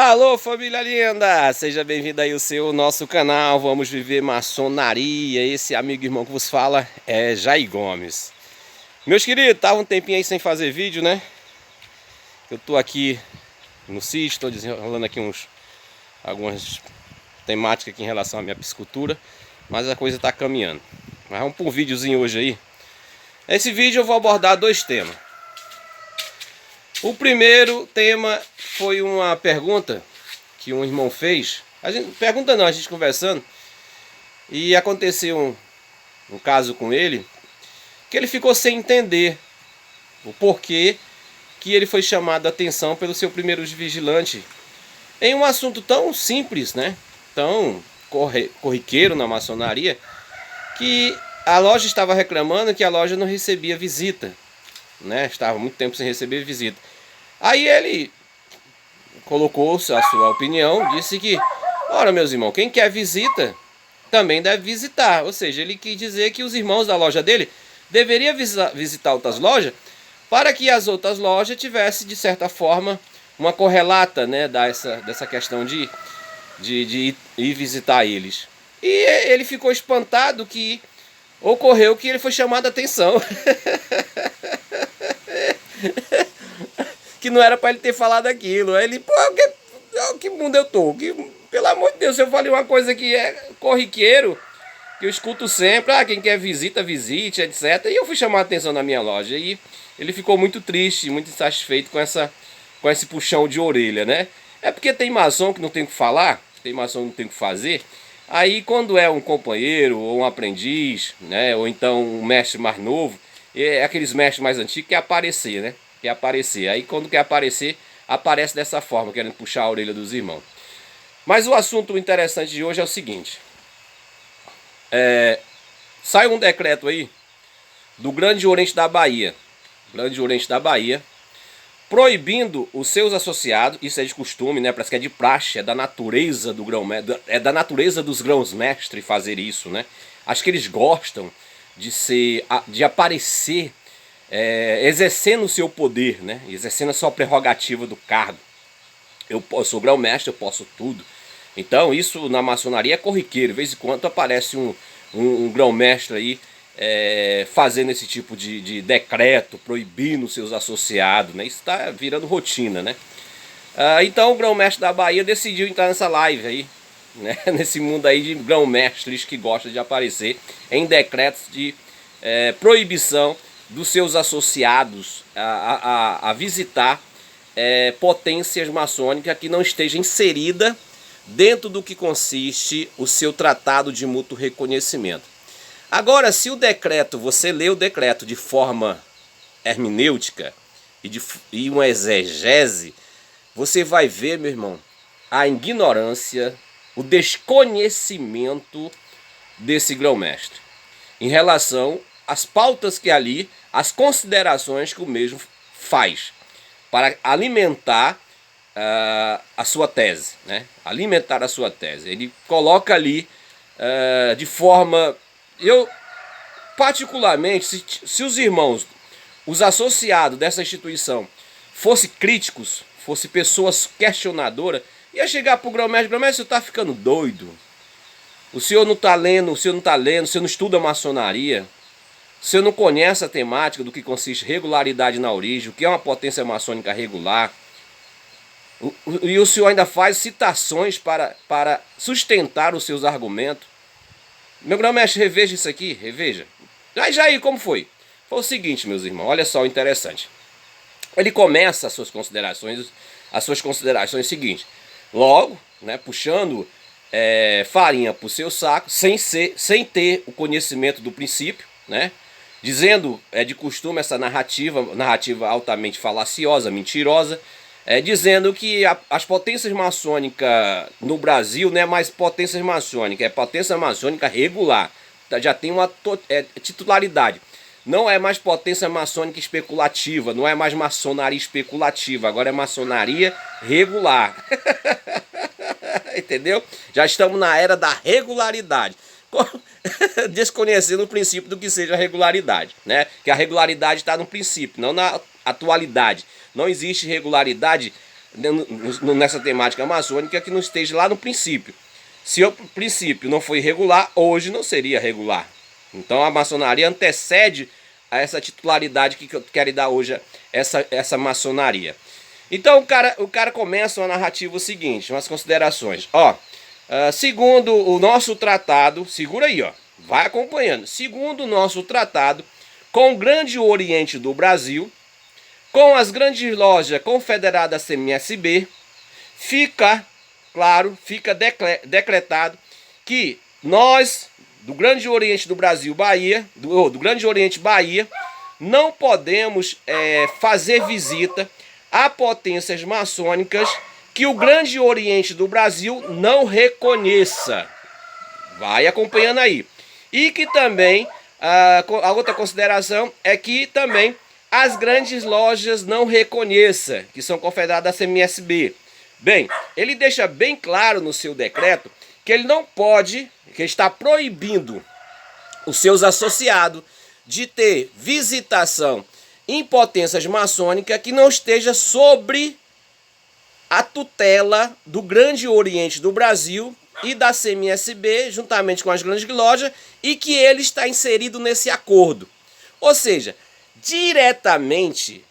Alô, família linda! Seja bem-vindo aí ao nosso canal. Vamos viver maçonaria. Esse amigo e irmão que vos fala é Jair Gomes. Meus queridos, tava um tempinho aí sem fazer vídeo, né? Eu tô aqui no sítio, tô desenrolando aqui algumas temáticas aqui em relação à minha piscicultura, mas a coisa tá caminhando. Mas vamos para um videozinho hoje aí. Nesse vídeo eu vou abordar dois temas. O primeiro tema foi uma pergunta que um irmão fez. Pergunta não, a gente conversando. E aconteceu um caso com ele, que ele ficou sem entender o porquê que ele foi chamado a atenção pelo seu primeiro vigilante em um assunto tão simples, né? Tão corriqueiro na maçonaria, que a loja estava reclamando que a loja não recebia visita, né? Estava muito tempo sem receber visita. Aí ele colocou a sua opinião, disse que, ora meus irmãos, quem quer visita também deve visitar. Ou seja, ele quis dizer que os irmãos da loja dele deveriam visitar outras lojas, para que as outras lojas tivessem, de certa forma, uma correlata, né, dessa questão de ir visitar eles. E ele ficou espantado que ocorreu que ele foi chamado a atenção. Que não era para ele ter falado aquilo. Aí ele, pô, que mundo eu tô? Pelo amor de Deus, eu falei uma coisa que é corriqueiro, que eu escuto sempre, quem quer visita, visite, etc. E eu fui chamar a atenção na minha loja. E ele ficou muito triste, muito insatisfeito com esse puxão de orelha, né? É porque tem maçom que não tem o que falar, tem maçom que não tem o que fazer. Aí quando é um companheiro, ou um aprendiz, né? Ou então um mestre mais novo, é aqueles mestres mais antigos que quer aparecer, né? Quer aparecer. Aí quando quer aparecer, aparece dessa forma, querendo puxar a orelha dos irmãos. Mas o assunto interessante de hoje é o seguinte. Saiu um decreto aí do Grande Oriente da Bahia. Grande Oriente da Bahia, proibindo os seus associados, isso é de costume, né? Parece que é de praxe, é da natureza do grão-mestre, é da natureza dos grãos-mestres fazer isso, né? Acho que eles gostam de aparecer exercendo o seu poder, né? Exercendo a sua prerrogativa do cargo. Eu sou grão-mestre, eu posso tudo. Então isso na maçonaria é corriqueiro. De vez em quando aparece um grão-mestre aí fazendo esse tipo de decreto, proibindo seus associados, né? Isso está virando rotina, né? Então o grão-mestre da Bahia decidiu entrar nessa live aí, né? Nesse mundo aí de grão-mestres que gostam de aparecer em decretos de proibição dos seus associados a visitar potências maçônicas que não esteja inserida dentro do que consiste o seu tratado de mútuo reconhecimento. Agora, se o decreto, você lê o decreto de forma hermenêutica e uma exegese, você vai ver, meu irmão, a ignorância, o desconhecimento desse grão-mestre em relação às pautas que ali, as considerações que o mesmo faz para alimentar a sua tese, né? Alimentar a sua tese. Ele coloca ali de forma... Eu, particularmente, se os irmãos, os associados dessa instituição, fossem críticos, fossem pessoas questionadoras, ia chegar pro grão-mestre, grão-mestre, você tá ficando doido? O senhor não tá lendo, o senhor não estuda maçonaria, o senhor não conhece a temática do que consiste regularidade na origem, o que é uma potência maçônica regular, e o senhor ainda faz citações para sustentar os seus argumentos. Meu grão-mestre, reveja isso aqui, reveja. Jair, como foi? Foi o seguinte, meus irmãos, olha só o interessante. Ele começa as suas considerações seguintes. Logo, né, puxando farinha para o seu saco, sem ter o conhecimento do princípio, né? Dizendo, de costume, essa narrativa altamente falaciosa, mentirosa, dizendo que as potências maçônicas no Brasil não é mais potências maçônicas, é potência maçônica regular. Já tem uma titularidade. Não é mais potência maçônica especulativa, não é mais maçonaria especulativa, agora é maçonaria regular. Entendeu? Já estamos na era da regularidade. Desconhecendo o princípio do que seja regularidade, né? Que a regularidade está no princípio, não na atualidade. Não existe regularidade nessa temática maçônica que não esteja lá no princípio. Se o princípio não foi regular, hoje não seria regular. Então a maçonaria antecede a essa titularidade que eu quero dar hoje, essa maçonaria. Então o cara começa uma narrativa seguinte, umas considerações. Segundo o nosso tratado, segura aí, vai acompanhando. Segundo o nosso tratado, com o Grande Oriente do Brasil, com as grandes lojas confederadas CMSB, fica decretado que nós, do Grande Oriente do Brasil, Bahia, do Grande Oriente Bahia, não podemos fazer visita a potências maçônicas que o Grande Oriente do Brasil não reconheça. Vai acompanhando aí. E que também, a outra consideração é que também as grandes lojas não reconheçam, que são confederadas CMSB. Bem, ele deixa bem claro no seu decreto que ele não pode, que está proibindo os seus associados de ter visitação em potências maçônicas que não esteja sobre a tutela do Grande Oriente do Brasil e da CMSB, juntamente com as grandes lojas, e que ele está inserido nesse acordo. Ou seja, diretamente,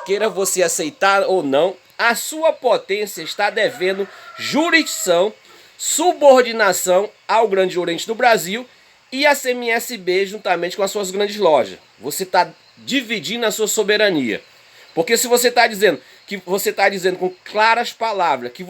queira você aceitar ou não, a sua potência está devendo jurisdição, subordinação ao Grande Oriente do Brasil e a CMSB juntamente com as suas grandes lojas. Você está dividindo a sua soberania. Porque se você está dizendo com claras palavras que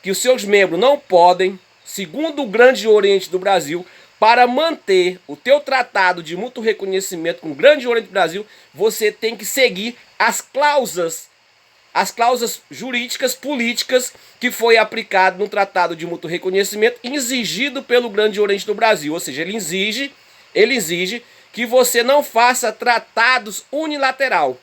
que os seus membros não podem, segundo o Grande Oriente do Brasil, para manter o teu tratado de mútuo reconhecimento com o Grande Oriente do Brasil, você tem que seguir as cláusulas jurídicas, políticas que foi aplicado no tratado de mútuo reconhecimento exigido pelo Grande Oriente do Brasil. Ou seja, ele exige que você não faça tratados unilateral,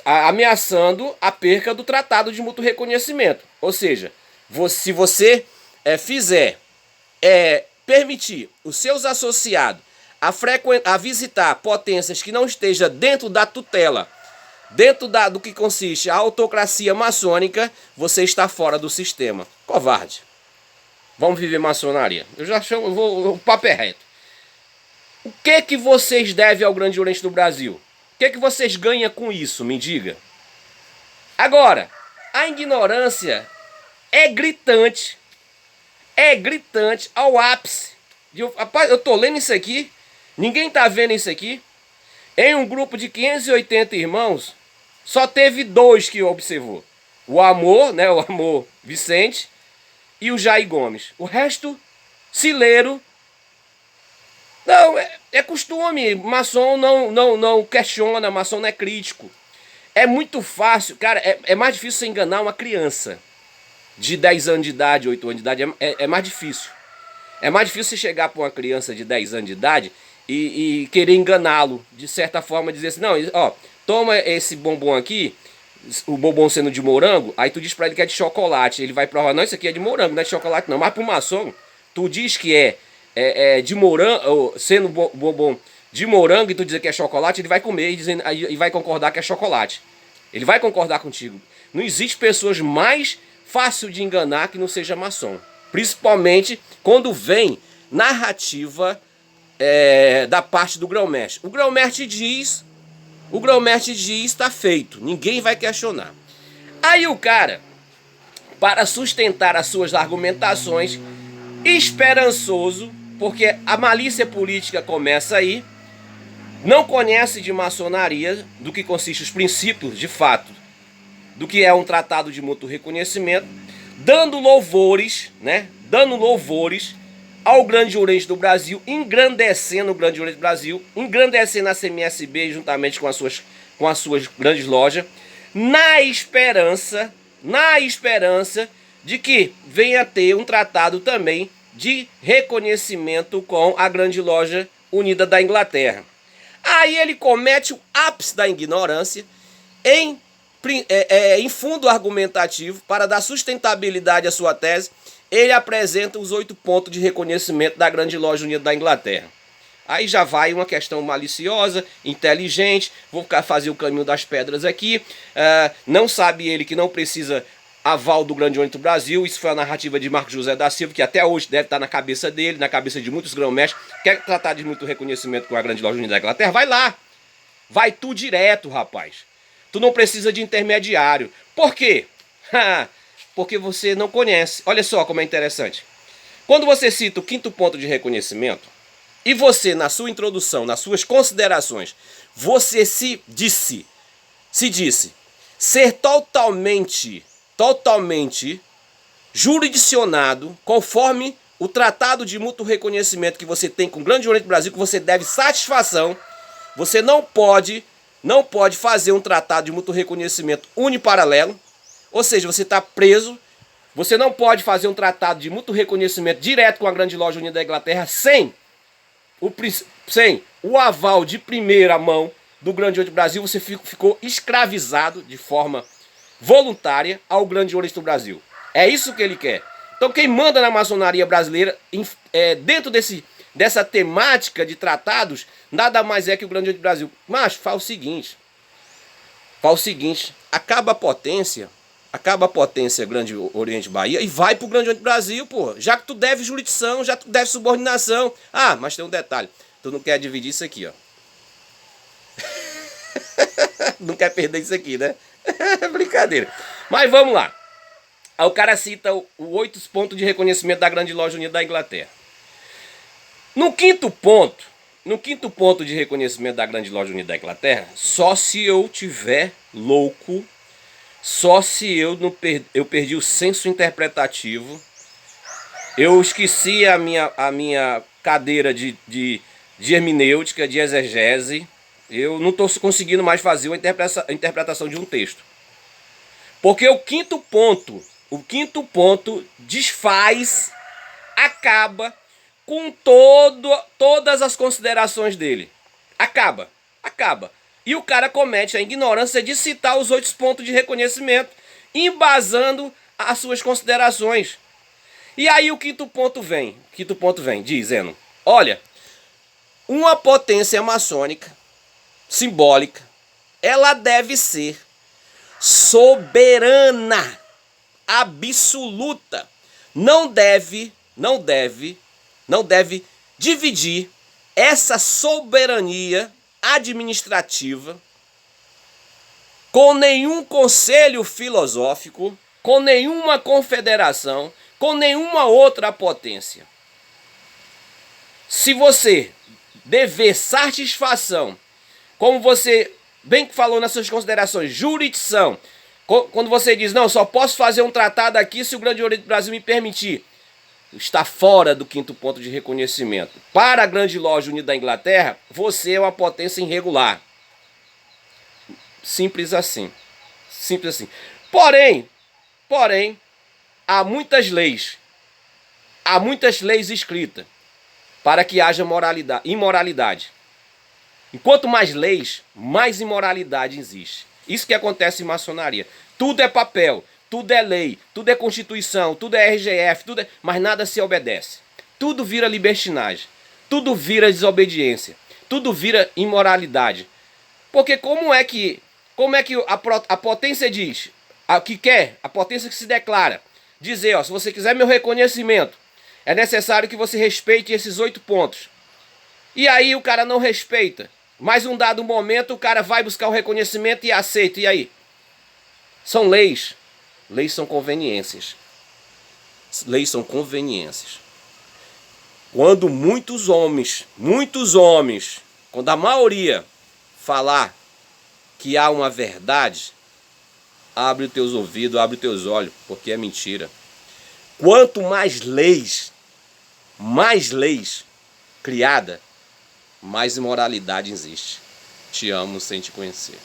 ameaçando a perca do tratado de mútuo reconhecimento. Ou seja, se você permitir os seus associados a visitar potências que não estejam dentro da tutela, dentro do que consiste a autocracia maçônica, você está fora do sistema. Covarde. Vamos viver maçonaria. Eu já chamo, o papo é reto. O que vocês devem ao Grande Oriente do Brasil? O que vocês ganham com isso? Me diga. Agora, a ignorância é gritante ao ápice. Rapaz, eu tô lendo isso aqui, ninguém tá vendo isso aqui. Em um grupo de 580 irmãos, só teve 2 que observou. O Amor, né, o Amor Vicente e o Jair Gomes. O resto, cileiro. Não, é costume. Maçom não questiona, maçom não é crítico. É muito fácil, cara, é mais difícil você enganar uma criança de 10 anos de idade, 8 anos de idade, é mais difícil. É mais difícil você chegar para uma criança de 10 anos de idade e querer enganá-lo, de certa forma, dizer assim, não, toma esse bombom aqui, o bombom sendo de morango, aí tu diz para ele que é de chocolate, ele vai provar, não, isso aqui é de morango, não é de chocolate não, mas pro maçom, tu diz que é de morango, sendo bombom de morango e tu dizer que é chocolate, ele vai comer e vai concordar que é chocolate. Ele vai concordar contigo. Não existe pessoas mais fácil de enganar que não seja maçom. Principalmente quando vem narrativa da parte do grão-mestre. O grão-mestre diz, está feito. Ninguém vai questionar. Aí o cara, para sustentar as suas argumentações, esperançoso, porque a malícia política começa aí, não conhece de maçonaria, do que consiste os princípios, de fato, do que é um tratado de mútuo reconhecimento, dando louvores ao Grande Oriente do Brasil, engrandecendo o Grande Oriente do Brasil, engrandecendo a CMSB juntamente com as suas grandes lojas, na esperança de que venha a ter um tratado também de reconhecimento com a Grande Loja Unida da Inglaterra. Aí ele comete o ápice da ignorância em fundo argumentativo para dar sustentabilidade à sua tese. Ele apresenta os 8 pontos de reconhecimento da Grande Loja Unida da Inglaterra. Aí já vai uma questão maliciosa, inteligente, vou fazer o caminho das pedras aqui. Não sabe ele que não precisa aval do Grande Oriente do Brasil. Isso foi a narrativa de Marcos José da Silva, que até hoje deve estar na cabeça dele, na cabeça de muitos grão-mestres. Quer tratar de muito reconhecimento com a Grande Loja Unida da Inglaterra? Vai lá. Vai tu direto, rapaz. Tu não precisa de intermediário. Por quê? Porque você não conhece. Olha só como é interessante. Quando você cita o 5º ponto de reconhecimento, e você, na sua introdução, nas suas considerações, você se disse ser totalmente jurisdicionado conforme o tratado de mútuo reconhecimento que você tem com o Grande Oriente do Brasil, que você deve satisfação. Você não pode fazer um tratado de mútuo reconhecimento uniparalelo, ou seja, você está preso. Você não pode fazer um tratado de mútuo reconhecimento direto com a Grande Loja Unida da Inglaterra sem o aval de primeira mão do Grande Oriente do Brasil. Você ficou escravizado de forma voluntária ao Grande Oriente do Brasil. É isso que ele quer. Então quem manda na maçonaria brasileira, dentro dessa temática de tratados, nada mais é que o Grande Oriente do Brasil. Mas faz o seguinte, acaba a potência Grande Oriente Bahia e vai pro Grande Oriente Brasil, pô. Já que tu deve jurisdição, já que tu deve subordinação. Ah, mas tem um detalhe. Tu não quer dividir isso aqui, ó. Não quer perder isso aqui, né? Brincadeira. Mas vamos lá. Aí o cara cita o 8 pontos de reconhecimento da Grande Loja Unida da Inglaterra. No quinto ponto de reconhecimento da Grande Loja Unida da Inglaterra, só se eu tiver louco, só se eu perdi o senso interpretativo, eu esqueci a minha cadeira de hermenêutica, de exegese, eu não estou conseguindo mais fazer uma interpretação de um texto. Porque o quinto ponto desfaz, acaba com todas as considerações dele. Acaba. E o cara comete a ignorância de citar os 8 pontos de reconhecimento, embasando as suas considerações. E aí o quinto ponto vem, dizendo, olha, uma potência maçônica, simbólica, ela deve ser soberana, absoluta. Não deve dividir essa soberania administrativa com nenhum conselho filosófico, com nenhuma confederação, com nenhuma outra potência. Se você dever satisfação, como você bem falou nas suas considerações, jurisdição, quando você diz, não, só posso fazer um tratado aqui se o Grande Oriente do Brasil me permitir, está fora do quinto ponto de reconhecimento. Para a Grande Loja Unida da Inglaterra, você é uma potência irregular. Simples assim. Porém, há muitas leis escritas para que haja imoralidade. Enquanto mais leis, mais imoralidade existe. Isso que acontece em maçonaria. Tudo é papel, tudo é lei, tudo é constituição, tudo é RGF, mas nada se obedece. Tudo vira libertinagem, tudo vira desobediência, tudo vira imoralidade. Porque como é que a potência diz, a potência que se declara, dizer, ó, se você quiser meu reconhecimento, é necessário que você respeite esses 8 pontos. E aí o cara não respeita. Mas um dado momento o cara vai buscar o reconhecimento e aceita. E aí? São leis. Leis são conveniências. Quando muitos homens, quando a maioria falar que há uma verdade, abre os teus ouvidos, abre os teus olhos, porque é mentira. Quanto mais leis criadas, mais imoralidade existe. Te amo sem te conhecer.